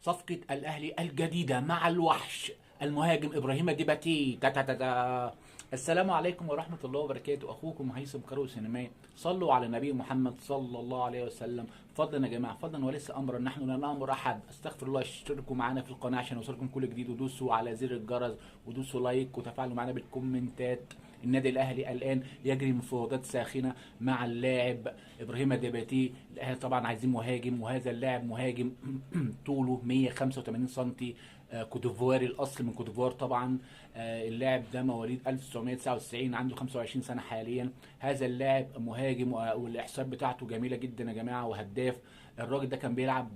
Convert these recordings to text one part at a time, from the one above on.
صفقة الأهلي الجديدة مع الوحش المهاجم إبراهيم ديباتي تا تا تا تا. السلام عليكم ورحمة الله وبركاته، أخوكم هيثم كارو سينمائي. صلوا على النبي محمد صلى الله عليه وسلم. فضلا يا جماعة، فضلا وليس أمرا، نحن لا نأمر أحد. استغفر الله. اشتركوا معنا في القناة عشان يوصلكم كل جديد، ودوسوا على زر الجرس، ودوسوا لايك، وتفاعلوا معنا بالكومنتات. النادي الاهلي الان يجري مفاوضات ساخنه مع اللاعب ابراهيم ديباتي. الاهلي طبعا عايزين مهاجم، وهذا اللاعب مهاجم طوله 185 سم، كوتيفواري الاصل من كوتيفوار طبعا. اللاعب ده مواليد 1999، عنده 25 سنه حاليا. هذا اللاعب مهاجم، والاحصائيات بتاعته جميله جدا يا جماعه، وهداف. الراجل ده كان بيلعب،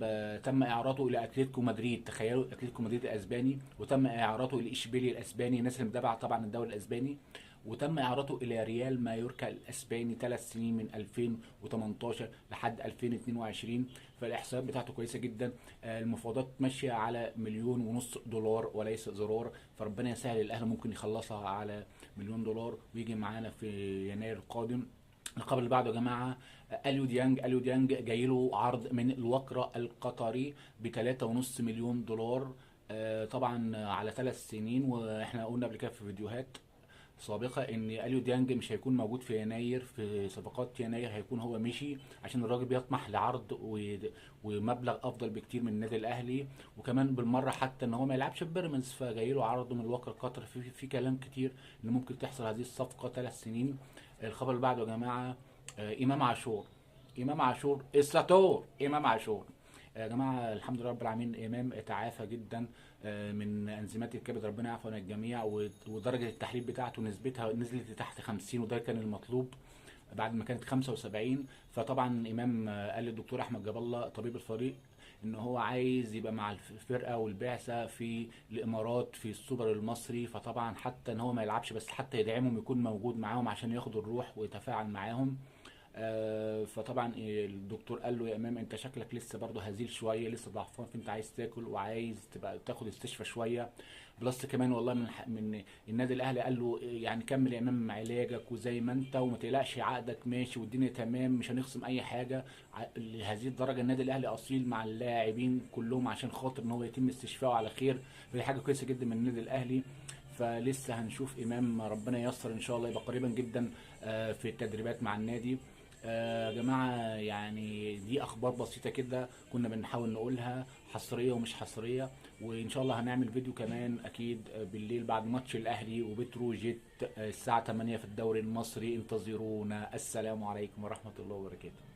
تم اعارته الى اتلتيكو مدريد. تخيلوا، اتلتيكو مدريد الاسباني، وتم اعارته لاشبيليا الاسباني، الناس اللي متابعه طبعا الدوري الاسباني. وتم اعارته الى ريال مايوركا الاسباني 3 سنين، من 2018 لحد 2022. فالاحصائيات بتاعته كويسه جدا. المفاوضات ماشيه على 1.5 مليون دولار وليس زرار. فربنا يسهل، الاهلي ممكن يخلصها على 1 مليون دولار ويجي معانا في يناير القادم. الخبر اللي بعده يا جماعه، اليو ديانج جاي له عرض من الوكرة القطري ب 3.5 مليون دولار. طبعا على 3 سنين. واحنا قلنا قبل كده في فيديوهات سابقة ان اليو ديانج مش هيكون موجود في يناير، في صفقات يناير هيكون هو مشي، عشان الراجل بيطمح لعرض ومبلغ افضل بكتير من النادي الاهلي. وكمان بالمره حتى ان هو ما يلعبش في بيراميدز، فجاي له عرض من الوكر القطري. في كلام كتير ان ممكن تحصل هذه الصفقه 3 سنين. الخبر اللي بعده يا جماعه، امام عاشور الساتور، امام عاشور. يا جماعه الحمد لله رب العالمين، امام تعافى جدا من انزيمات الكبد، ربنا يعفو عن الجميع. ودرجه التحليل بتاعته نسبتها نزلت لتحت 50، وده كان المطلوب بعد ما كانت 75. فطبعا امام قال للدكتور احمد جاب الله طبيب الفريق ان هو عايز يبقى مع الفرقه والبعثه في الامارات في السوبر المصري. فطبعا حتى ان هو ما يلعبش، بس حتى يدعمهم، يكون موجود معاهم عشان ياخد الروح ويتفاعل معاهم. فطبعا الدكتور قال له يا امام، انت شكلك لسه برضه هزيل شويه، لسه ضعفان، فانت عايز تاكل وعايز تبقى تاخد استشفى شويه. بلس كمان والله من النادي الاهلي قال له يعني كمل يا امام علاجك وزي ما انت، وما تقلقش، عقدك ماشي والدنيا تمام، مش هنخصم اي حاجه. لهذه الدرجه النادي الاهلي اصيل مع اللاعبين كلهم عشان خاطر ان هو يتم استشفائه على خير. فدي حاجه كويسه جدا من النادي الاهلي. فلسه هنشوف امام، ربنا ييسر ان شاء الله، يبقى قريبا جدا في التدريبات مع النادي. يا جماعة يعني دي أخبار بسيطة كده كنا بنحاول نقولها، حصرية ومش حصرية. وإن شاء الله هنعمل فيديو كمان أكيد بالليل بعد ماتش الأهلي وبتروجيت الساعة 8 في الدوري المصري. انتظرونا. السلام عليكم ورحمة الله وبركاته.